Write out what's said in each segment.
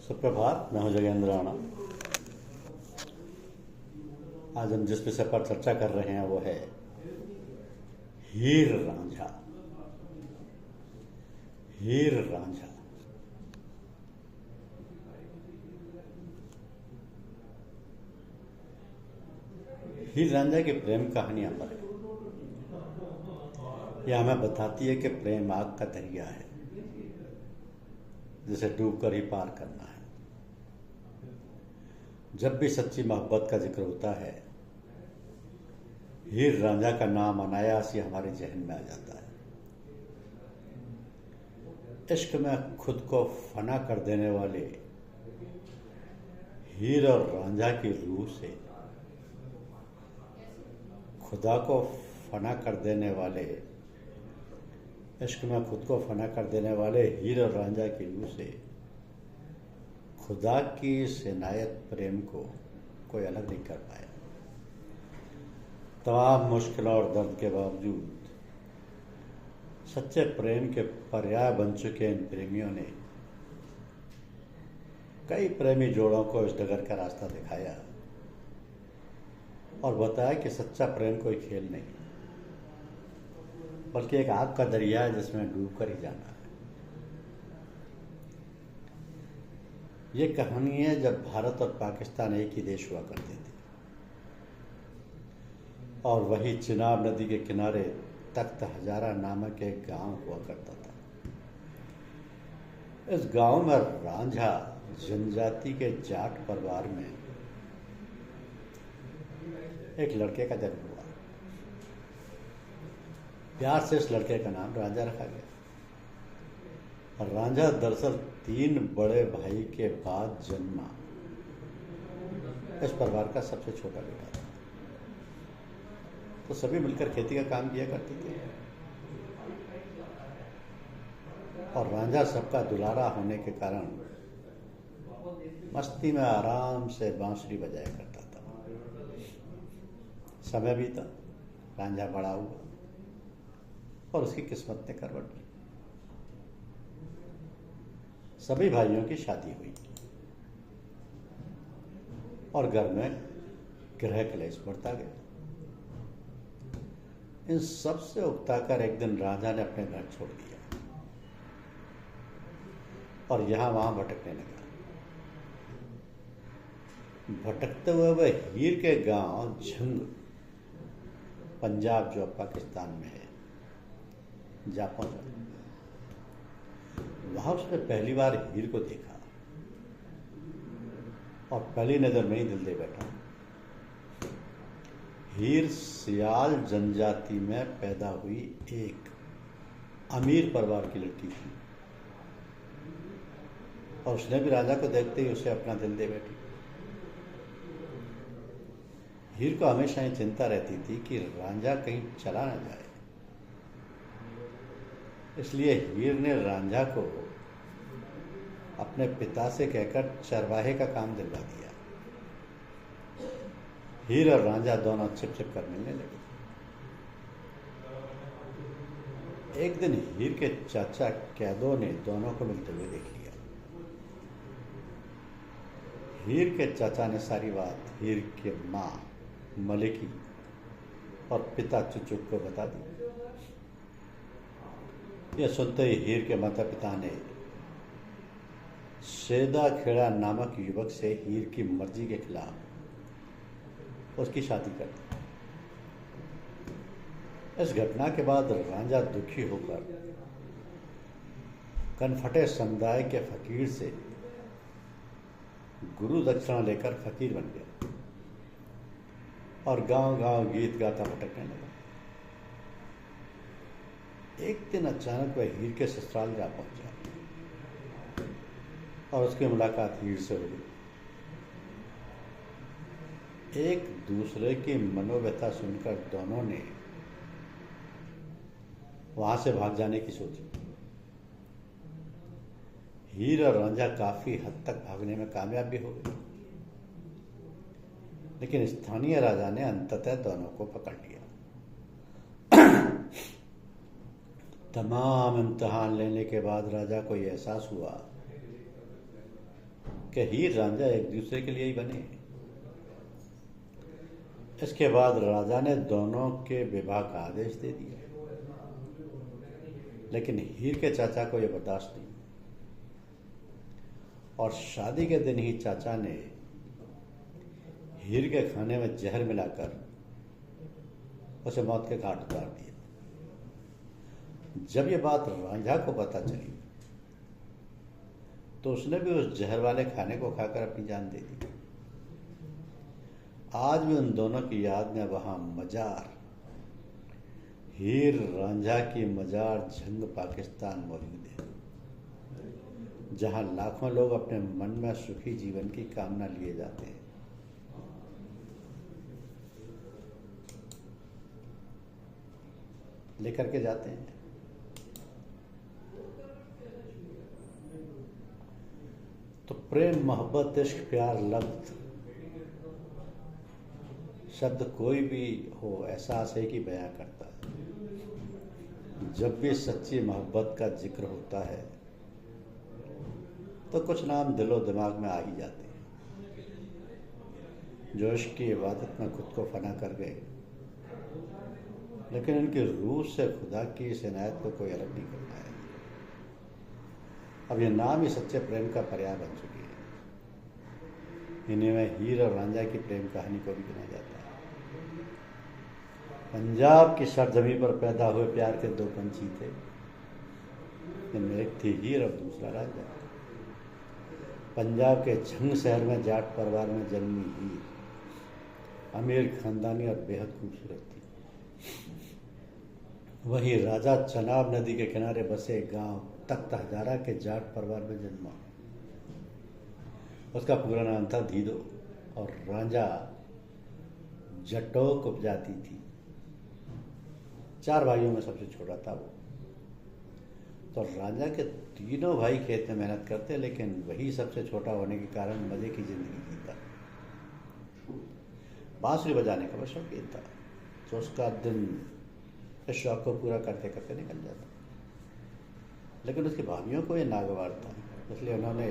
सुप्रभात। मैं हूं जगेंद्र राणा। आज हम जिस विषय पर चर्चा कर रहे हैं वो है हीर रांझा। हीर रांझा हीर रांझा की प्रेम कहानी अमर है। यह हमें बताती है कि प्रेम आग का दरिया है जिसे डूबकर ही पार करना है। जब भी सच्ची मोहब्बत का जिक्र होता है, हीर रांझा का नाम अनायास ही हमारे जहन में आ जाता है। इश्क में खुद को फना कर देने वाले हीर और रांझा की रूह से खुदा को फना कर देने वाले इश्क में खुद को फना कर देने वाले हीर और रांझा की रूह से खुदा की इस इनायत प्रेम को कोई अलग नहीं कर पाया। तमाम मुश्किलों और दर्द के बावजूद सच्चे प्रेम के पर्याय बन चुके इन प्रेमियों ने कई प्रेमी जोड़ों को इस डगर का रास्ता दिखाया और बताया कि सच्चा प्रेम कोई खेल नहीं बल्कि एक आग का दरिया है जिसमें डूब कर ही जाना है। ये कहानी है जब भारत और पाकिस्तान एक ही देश हुआ करते थे और वही चिनाब नदी के किनारे तख्त हजारा नामक एक गांव हुआ करता था। इस गांव में रांझा जनजाति के जाट परिवार में एक लड़के का जन्म हुआ। प्यार से इस लड़के का नाम रांझा रखा गया। रांझा दरअसल 3 बड़े भाई के बाद जन्मा इस परिवार का सबसे छोटा बेटा था। तो सभी मिलकर खेती का काम किया करते थे और रांझा सबका दुलारा होने के कारण मस्ती में आराम से बांसुरी बजाया करता था। समय बीता, रांझा बड़ा हुआ और उसकी किस्मत ने करवट ली। सभी भाइयों की शादी हुई और घर में गृह कलेश बढ़ता गया। इन सब से उकताकर एक दिन रांझा ने अपने घर छोड़ दिया और यहां वहां भटकने लगा। भटकते हुए वह हीर के गांव झुंग, पंजाब जो पाकिस्तान में है, जा पहुंचा। वहां उसने पहली बार हीर को देखा और पहली नजर में ही दिल दे बैठा। हीर सियाल जनजाति में पैदा हुई एक अमीर परिवार की लड़की थी और उसने भी राजा को देखते ही उसे अपना दिल दे बैठी। हीर को हमेशा ही चिंता रहती थी कि रांझा कहीं चला न जाए, इसलिए हीर ने रांझा को अपने पिता से कहकर चरवाहे का काम दिलवा दिया। हीर और रांझा दोनों छिप छिप कर मिलने लगे। एक दिन हीर के चाचा कैदो ने दोनों को मिलते हुए देख लिया। हीर के चाचा ने सारी बात हीर के माँ मलिकी और पिता चुचुक को बता दी। यह सुनते ही हीर के माता पिता ने सेदा खेड़ा नामक युवक से हीर की मर्जी के खिलाफ उसकी शादी कर दी। इस घटना के बाद रांझा दुखी होकर कनफटे समुदाय के फकीर से गुरु दक्षिणा लेकर फकीर बन गया और गांव-गांव गीत गाता भटकने लगा। एक दिन अचानक वह हीर के ससुराल जा पहुंचा और उसकी मुलाकात हीर से हुई। एक दूसरे की मनोव्यथा सुनकर दोनों ने वहां से भाग जाने की सोची। हीर और रांझा काफी हद तक भागने में कामयाब भी हो गए, लेकिन स्थानीय राजा ने अंततः दोनों को पकड़ लिया। तमाम इम्तिहान लेने के बाद राजा को यह एहसास हुआ कि हीर रांझा एक दूसरे के लिए ही बने। इसके बाद राजा ने दोनों के विवाह का आदेश दे दिया, लेकिन हीर के चाचा को यह बर्दाश्त नहीं और शादी के दिन ही चाचा ने हीर के खाने में जहर मिलाकर उसे मौत के घाट उतार दिया। जब यह बात रांझा को पता चली तो उसने भी उस जहर वाले खाने को खाकर अपनी जान दे दी। आज भी उन दोनों की याद में वहां मजार, हीर रांझा की मजार जंग पाकिस्तान मौजूद है, जहां लाखों लोग अपने मन में सुखी जीवन की कामना लिए जाते हैं। लेकर के जाते हैं। तो प्रेम, मोहब्बत, इश्क, प्यार, लफ्ज शब्द कोई भी हो एहसास है कि बयां करता है। जब भी सच्ची मोहब्बत का जिक्र होता है तो कुछ नाम दिलो दिमाग में आ ही जाते हैं, जो इश्क की इबादत में खुद को फना कर गए, लेकिन इनकी रूह से खुदा की इस इनायत को कोई अलग नहीं कर पाया। अब ये नाम ही सच्चे प्रेम का पर्याय बन चुकी है। इन्हीं में हीर और रांझा की प्रेम कहानी को भी गिना जाता है। पंजाब की सरजमी पर पैदा हुए प्यार के दो पंछी थे, इनमें एक थी हीर और दूसरा रांझा। पंजाब के झंग शहर में जाट परिवार में जन्मी हीर अमीर खानदानी और बेहद खूबसूरत थी। वहीं राजा चनाब नदी के किनारे बसे गांव तख्त हजारा के जाट परिवार में जन्मा। उसका पूरा नाम था धीदो और रांझा जटोक उपजाति थी। 4 भाइयों में सबसे छोटा था वो। तो रांझा के तीनों भाई खेत में मेहनत करते, लेकिन वही सबसे छोटा होने के कारण मजे की जिंदगी जीता। बांसुरी बजाने का बस शौकीन था, तो उसका दिन इस शौक को पूरा करते करते निकल जाता। लेकिन उसकी भाभियों को ये नागवार था, इसलिए उन्होंने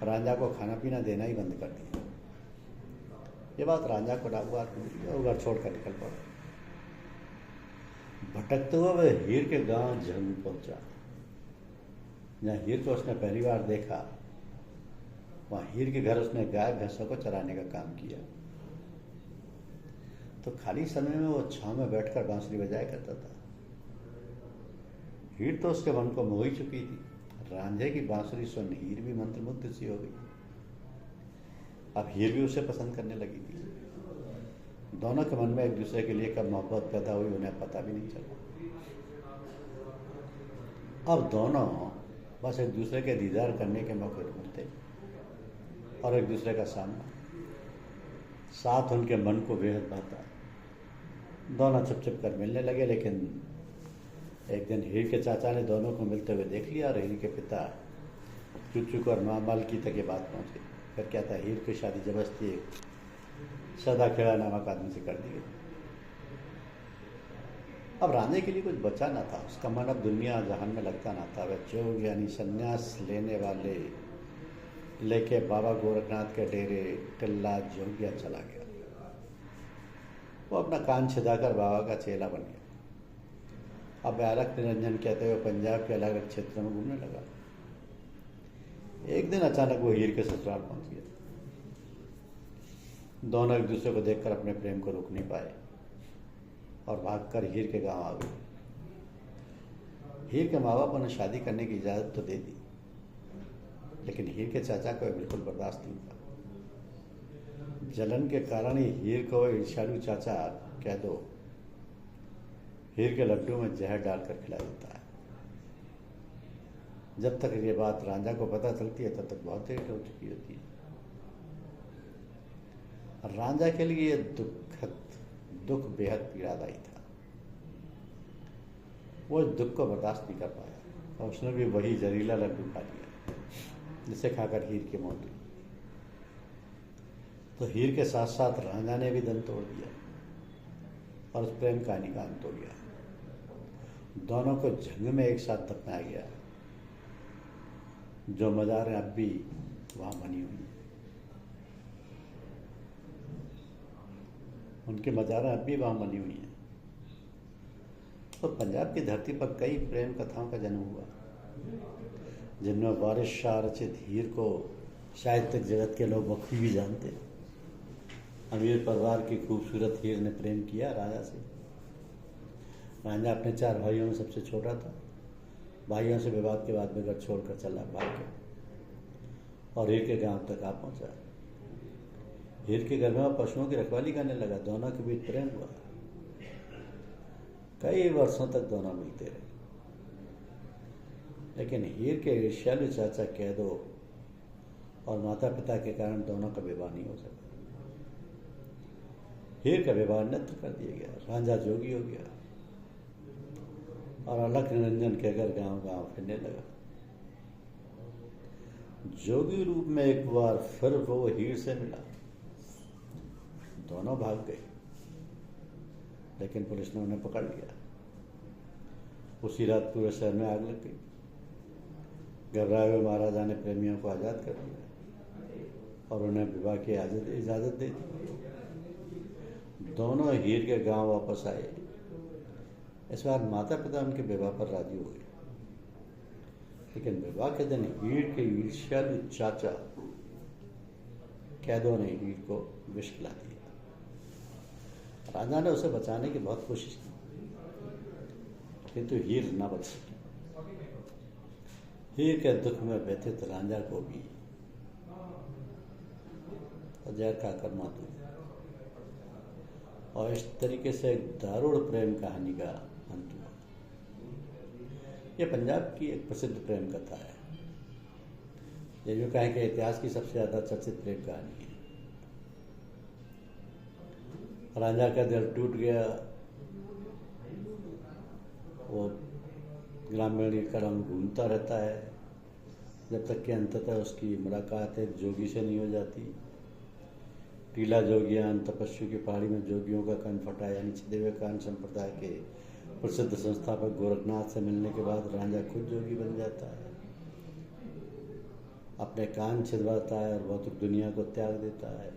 रांझा को खाना पीना देना ही बंद कर दिया। ये बात रांझा को नागवार हुई और घर छोड़कर निकल पड़ा। भटकते हुए वह हीर के गांव झंग पहुंचा। जहाँ हीर को उसने पहली बार देखा, वहां हीर के घर उसने गाय भैंसों को चराने का काम किया। तो खाली समय में वो छांव में बैठकर बांसुरी बजाया करता था। हीर तो उसके मन को मोह ही चुकी थी। रांझे की बांसुरी सुन हीर भी मंत्रमुग्ध सी हो गई। अब हीर भी उसे पसंद करने लगी थी। दोनों के मन में एक दूसरे के लिए कब मोहब्बत पैदा हुई उन्हें पता भी नहीं चला। अब दोनों बस एक दूसरे के दीदार करने के मौके ढूंढते और एक दूसरे का सामना साथ उनके मन को बेहद भाता। दोनों छुप छुप कर मिलने लगे, लेकिन एक दिन हीर के चाचा ने दोनों को मिलते हुए देख लिया और हीर के पिता चुचुक और माँ मालकी तक ये बात पहुँची। फिर क्या था, हीर की शादी जबरदस्ती एक सदा खेड़ा नामक आदमी से कर दी गई। अब रांझे के लिए कुछ बचा ना था। उसका मन अब दुनिया जहान में लगता ना था। वह जोग यानी संन्यास लेने वाले लेके बाबा गोरखनाथ के डेरे टिल्ला जोगिया चला गया। वो अपना कान छिदाकर बाबा का चेला बन गया। अब अलग निरंजन कहते हुए पंजाब के अलग अलग क्षेत्रों में घूमने लगा। एक दिन अचानक वो हीर के ससुराल पहुंच गया। दोनों एक दूसरे को देखकर अपने प्रेम को रोक नहीं पाए और भागकर हीर के गांव आ गए। हीर के माँ बाप उन्हें शादी करने की इजाज़त तो दे दी, लेकिन हीर के चाचा को बिल्कुल बर्दाश्त नहीं था। जलन के कारण ही हीर को ईर्ष्यालु चाचा कह दो हीर के लड्डू में जहर डालकर खिला देता है। जब तक ये बात रांझा को पता चलती है तब तक बहुत देर हो चुकी होती है। रांझा के लिए दुख बेहद पीड़ादायी था। वो इस दुख को बर्दाश्त नहीं कर पाया और उसने भी वही जहरीला लड्डू खा लिया जिसे खाकर हीर की मौत हुई। तो हीर के साथ साथ रांझा ने भी दम तोड़ दिया और उस प्रेम कहानी का अंत हो गया। दोनों को झंग में एक साथ दफनाया गया। जो मज़ारें अब भी वहाँ बनी हुई हैं। उनकी मज़ारें अब भी वहाँ बनी हुई हैं। तो पंजाब की धरती पर कई प्रेम कथाओं का जन्म हुआ, जिनमें वारिस शाह रचित हीर को शायद तक जगत के लोग बखूबी जानते। अमीर परिवार की खूबसूरत हीर ने प्रेम किया राजा से। राजा अपने 4 भाइयों में सबसे छोटा था। भाइयों से विवाद के बाद में घर छोड़कर चला भाग गया और हीर के गांव तक आ पहुंचा। हीर के घर में वह पशुओं की रखवाली करने लगा। दोनों के बीच प्रेम हुआ। कई वर्षों तक दोनों मिलते रहे, लेकिन हीर के ईर्ष्यालु चाचा कैदो और माता पिता के कारण दोनों का विवाह नहीं हो सका। हीर का विवाह अन्यत्र कर दिया गया। रांझा जोगी हो गया और अलख निरंजन कहकर गांव गांव फिरने लगा। जोगी रूप में एक बार फिर वो हीर से मिला। दोनों भाग गए, लेकिन पुलिस ने उन्हें पकड़ लिया। उसी रात पूरे शहर में आग लग गई। घबराए हुए महाराजा ने प्रेमियों को आज़ाद कर दिया और उन्हें विवाह की इजाज़त दे दी। दोनों हीर के गांव वापस आए। इस बार माता पिता उनके विवाह पर राजी हो गए, लेकिन विवाह के दिन हीर के ईर्ष्यालु चाचा कैदों ने हीर को विष खिला दिया। राजा ने उसे बचाने की बहुत कोशिश की, किंतु हीर न बच सकी। हीर के दुख में व्यथित रांझा को भी जहर खाकर मौत हुई। और इस तरीके से एक दारुण प्रेम कहानी का अंत हुआ। यह पंजाब की एक प्रसिद्ध प्रेम कथा है। ये जो कहें कि इतिहास की सबसे ज़्यादा चर्चित प्रेम कहानी है। रांझा का दिल टूट गया। वो ग्रामीण क्रम घूमता रहता है जब तक कि अंततः उसकी मुलाकात एक जोगी से नहीं हो जाती। टीला जोगियान तपस्वी की पहाड़ी में जोगियों का कनफटा यानी छिदेवेकान संप्रदाय के प्रसिद्ध संस्थापक गोरखनाथ से मिलने के बाद रांझा खुद जोगी बन जाता है। अपने कान छिदवाता है और भौतिक दुनिया को त्याग देता है।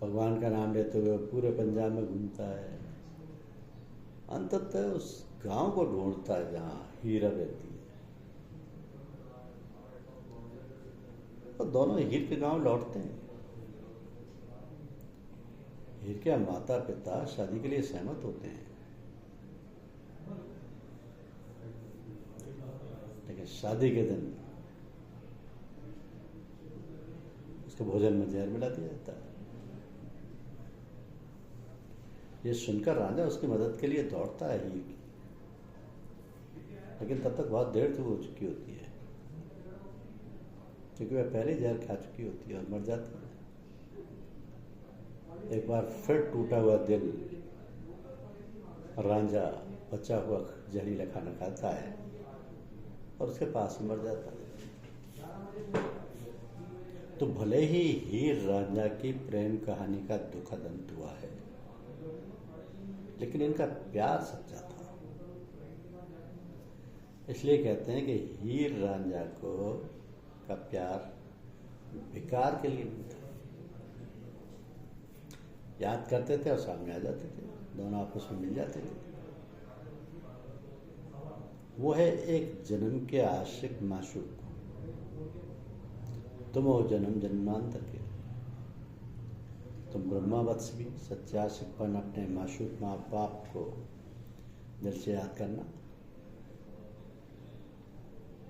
भगवान का नाम लेते हुए पूरे पंजाब में घूमता है। अंततः उस गांव को ढूंढता है जहां हीरा रहती है। और दोनों हीर के गांव लौटते हैं। हीर के माता पिता शादी के लिए सहमत होते हैं, लेकिन शादी के दिन उसके भोजन में जहर मिला दिया जाता है। ये सुनकर राजा उसकी मदद के लिए दौड़ता है हीर की, लेकिन तब तक बहुत देर हो चुकी होती है, क्योंकि वह पहले जहर खा चुकी होती है और मर जाती है। एक बार फिर टूटा हुआ दिल रांझा बचा हुआ जहरीला खाना खाता है और उसके पास ही मर जाता है। तो भले ही हीर रांझा की प्रेम कहानी का दुखद अंत हुआ है, लेकिन इनका प्यार सच्चा था। इसलिए कहते हैं कि हीर रांझा का प्यार विकार के लिए नहीं था। याद करते थे और सामने आ जाते थे, दोनों आपस में मिल जाते थे। वो है एक जन्म के आशिक माशूक। तुम हो जन्म जन्मांतर के। तुम ब्रह्मा वत्स भी सच्चे आशिकपन अपने माशूक माँ बाप को दिल से याद करना।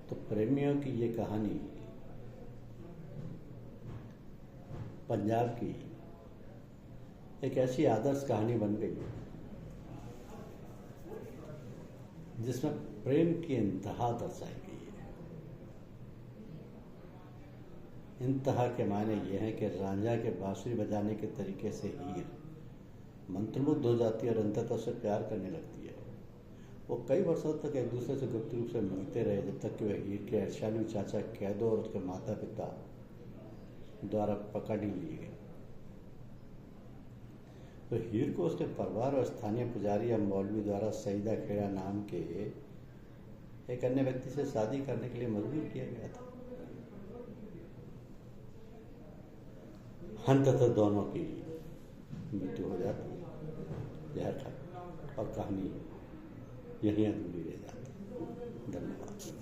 तो प्रेमियों की ये कहानी पंजाब की एक ऐसी आदर्श कहानी बन गई जिसमें प्रेम की इंतहा दर्शाई गई है। इंतहा के मायने ये हैं कि रांझा के बांसुरी बजाने के तरीके से हीर मंत्रमुग्ध हो जाती है और अंततः उससे प्यार करने लगती है। वो कई वर्षों तक एक दूसरे से गुप्त रूप से मिलते रहे, जब तक कि वह हीर के ईर्ष्यालु चाचा कैदो और उसके माता पिता द्वारा पकड़ ही लिए गए। तो हीर को उसके परिवार और स्थानीय पुजारी या मौलवी द्वारा सईदा खेड़ा नाम के एक अन्य व्यक्ति से शादी करने के लिए मजबूर किया गया था। अंततः दोनों की मृत्यु हो जाती है जहर खा, और कहानी यहीं अधूरी रह जाती है। धन्यवाद।